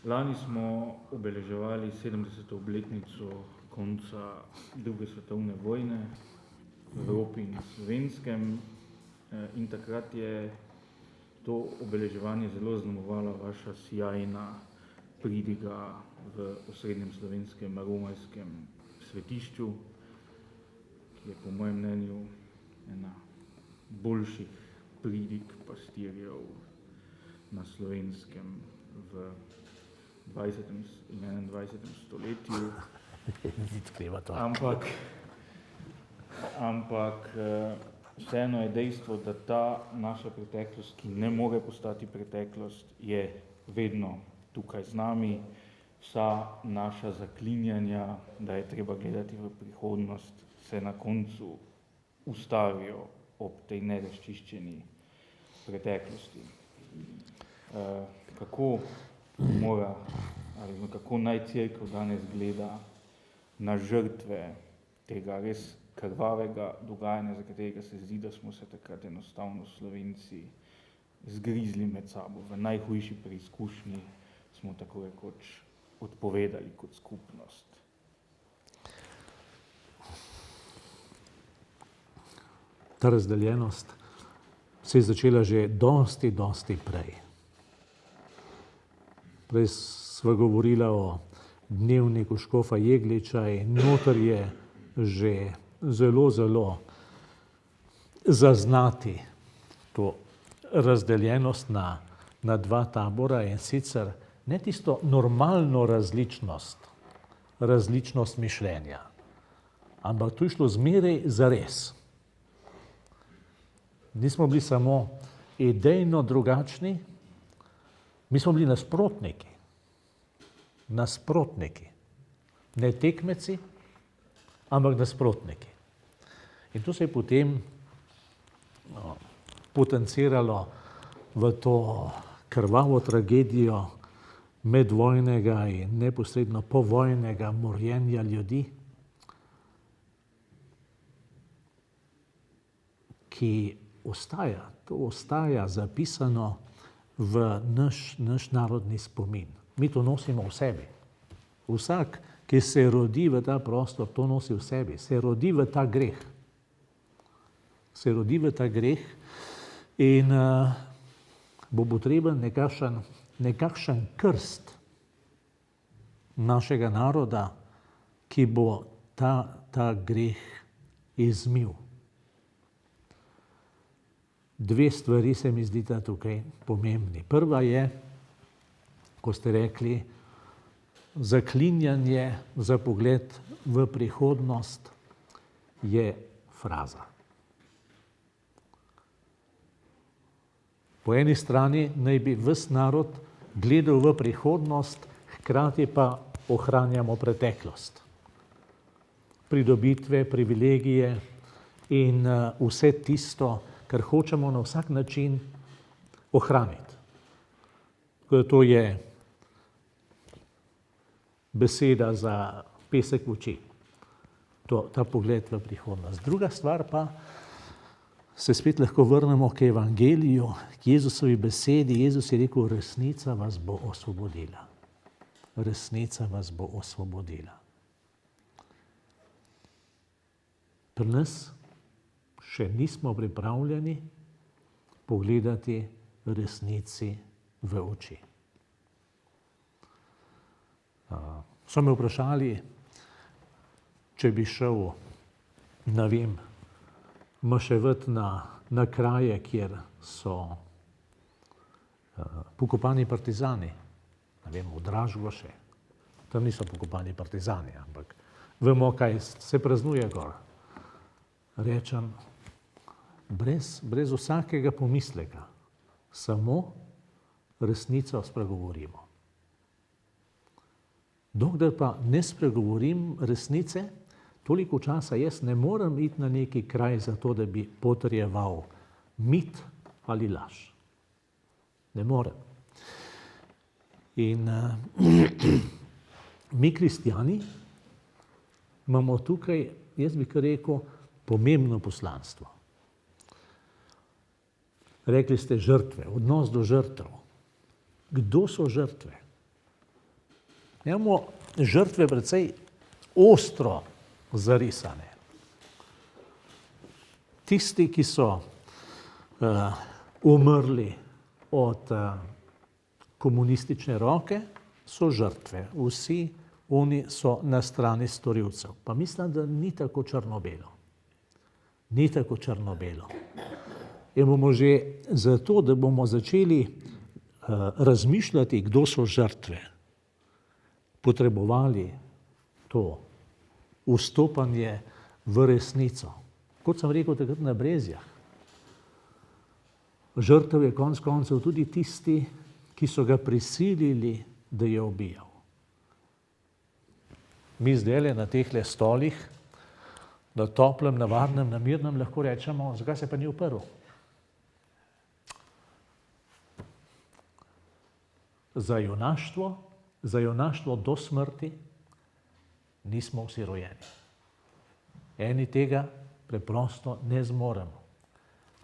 Lani smo obeleževali 70. obletnico konca druge svetovne vojne v Evropi in Slovenskem in takrat je to obeleževanje zelo zaznamovala vaša sijajna pridiga v osrednjem slovenskem romajskem svetišču, ki je po mojem mnenju ena boljših pridig pastirjev na Slovenskem v 20. in 21. stoletju. Ampak vseeno je dejstvo, da ta naša preteklost, ki ne more postati preteklost, je vedno tukaj z nami. Vsa naša zaklinjanja, da je treba gledati v prihodnost, se na koncu ustavijo ob tej nerazčiščeni preteklosti. Kako mora ali kako naj cerkev danes gleda na žrtve tega res krvavega dogajanja, za katerega se zdi, da smo se takrat enostavno Slovenci zgrizli med sabo. V najhujši preizkušnji smo tako rekoč odpovedali kot skupnost. Ta razdeljenost se je začela že dosti prej. Prej sva govorila o dnevniku škofa Jegliča in noter je že zelo zaznati to razdeljenost na dva tabora in sicer ne tisto normalno različnost mišljenja, ampak tu je šlo zmeraj zares. Nismo bili samo idejno drugačni, mi smo bili nasprotniki, ne tekmeci, ampak nasprotniki. In to se je potem potenciralo v to krvavo tragedijo medvojnega in neposredno povojnega morjenja ljudi, ki ostaja zapisano v naš narodni spomin. Mi to nosimo v sebi. Vsak, ki se rodi v ta prostor, to nosi v sebi. Se rodi v ta greh in bo potreben nekakšen krst našega naroda, ki bo ta greh izmil. Dve stvari se mi zdita tukaj pomembni. Prva je, ko ste rekli, zaklinjanje za pogled v prihodnost je fraza. Po eni strani naj bi ves narod gledal v prihodnost, hkrati pa ohranjamo preteklost. Pridobitve, privilegije in vse tisto, kar hočemo na vsak način ohraniti. To je beseda za pesek v oči, ta pogled v prihodnost. Druga stvar pa, se spet lahko vrnemo k evangeliju, k Jezusovi besedi. Jezus je rekel, resnica vas bo osvobodila. Resnica vas bo osvobodila. Pri nas še nismo pripravljeni pogledati resnici v oči. So me vprašali, če bi šel, ne vem, maševat na kraje, kjer so pokopani partizani. Ne vem, v Dražgoše. Tam niso pokopani partizani, ampak vemo, kaj se praznuje gor. Rečem, brez vsakega pomisleka, samo resnico spregovorimo. Dokler pa ne spregovorim resnice, toliko časa jaz ne morem iti na neki kraj zato, da bi potrjeval mit ali laž. Ne morem. In mi kristjani imamo tukaj, jaz bi kar rekel, pomembno poslanstvo. Rekli ste žrtve, odnos do žrtev. Kdo so žrtve? imamo žrtve precej ostro zarisane. Tisti, ki so umrli od komunistične roke, so žrtve. Vsi oni so na strani storilcev. Pa mislim, da ni tako črno-belo. Ni tako črno-belo. In bomo že zato, da bomo začeli razmišljati, kdo so žrtve, potrebovali to vstopanje v resnico. Kot sem rekel takrat na Brezjah, žrtev je konec koncev tudi tisti, ki so ga prisilili, da je ubijal. Mi zdaj na tehle stolih, na toplem, na varnem, na mirnem, lahko rečemo, zakaj se pa ni uprl? Za junaštvo do smrti nismo vsi rojeni. Eni tega preprosto ne zmoremo.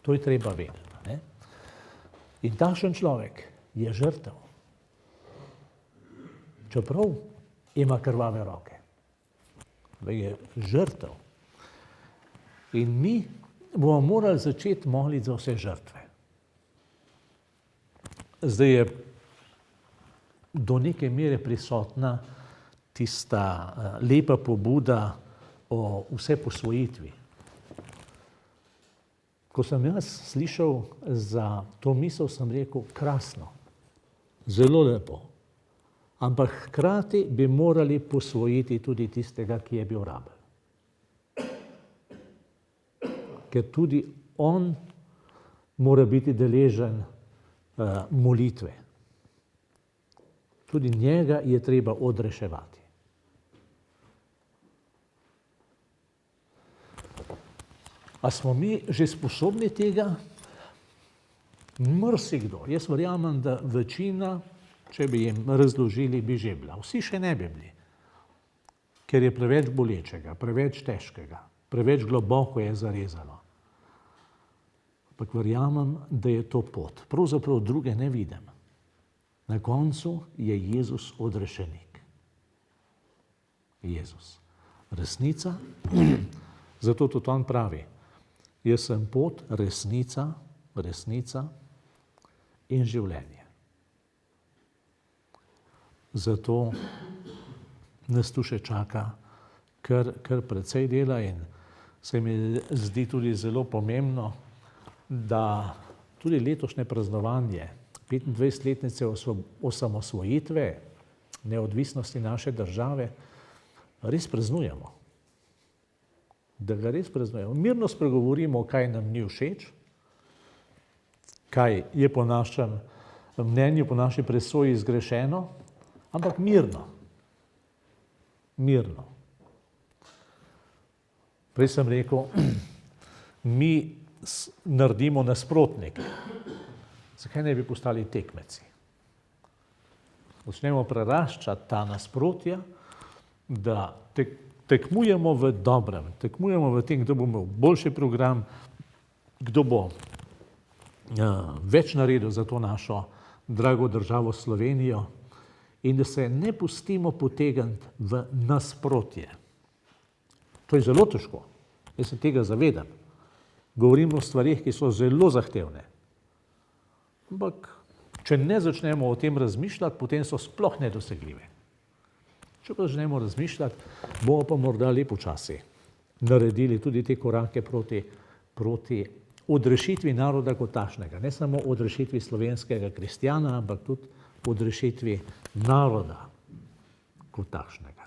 To je treba vedeti. Ne? In takšen človek je žrtev. Čeprav ima krvave roke. Je žrtev. In mi bomo morali začeti moliti za vse žrtve. Zdaj je do neke mere prisotna tista lepa pobuda o vseposvojitvi. Ko sem jaz slišal za to misel, sem rekel, krasno, zelo lepo, ampak hkrati bi morali posvojiti tudi tistega, ki je bil rabljen. Ker tudi on mora biti deležen molitve. Tudi njega je treba odreševati. A smo mi že sposobni tega? Marsikdo. Jaz verjamem, da večina, če bi jim razložili, bi že bila. Vsi še ne bi bili. Ker je preveč bolečega, preveč težkega, preveč globoko je zarezalo. Ampak verjamem, da je to pot. Pravzaprav druge ne vidim. Na koncu je Jezus odrešenik. Jezus. Resnica, zato tudi on pravi, jaz sem pot, resnica in življenje. Zato nas tu še čaka kar precej dela in se mi zdi tudi zelo pomembno, da tudi letošnje praznovanje 25-letnice osamosvojitve, neodvisnosti naše države, res praznujemo. Da ga res praznujemo. Mirno spregovorimo, kaj nam ni všeč, kaj je po našem mnenju, po naši presoji zgrešeno, ampak mirno. Mirno. Prej sem rekel, mi naredimo nasprotnike. Zakaj ne bi postali tekmeci? Začnemo preraščati ta nasprotja, da tekmujemo v dobrem, tekmujemo v tem, kdo bo imel boljši program, kdo bo več naredil za to našo drago državo Slovenijo in da se ne pustimo potegniti v nasprotje. To je zelo težko. Jaz se tega zavedam. Govorim o stvarih, ki so zelo zahtevne. Ampak, če ne začnemo o tem razmišljati, potem so sploh nedosegljive. Če pa začnemo razmišljati, bomo pa morda lepo časi naredili tudi te korake proti odrešitvi naroda kot takšnega. Ne samo odrešitvi slovenskega kristjana, ampak tudi odrešitvi naroda kot takšnega.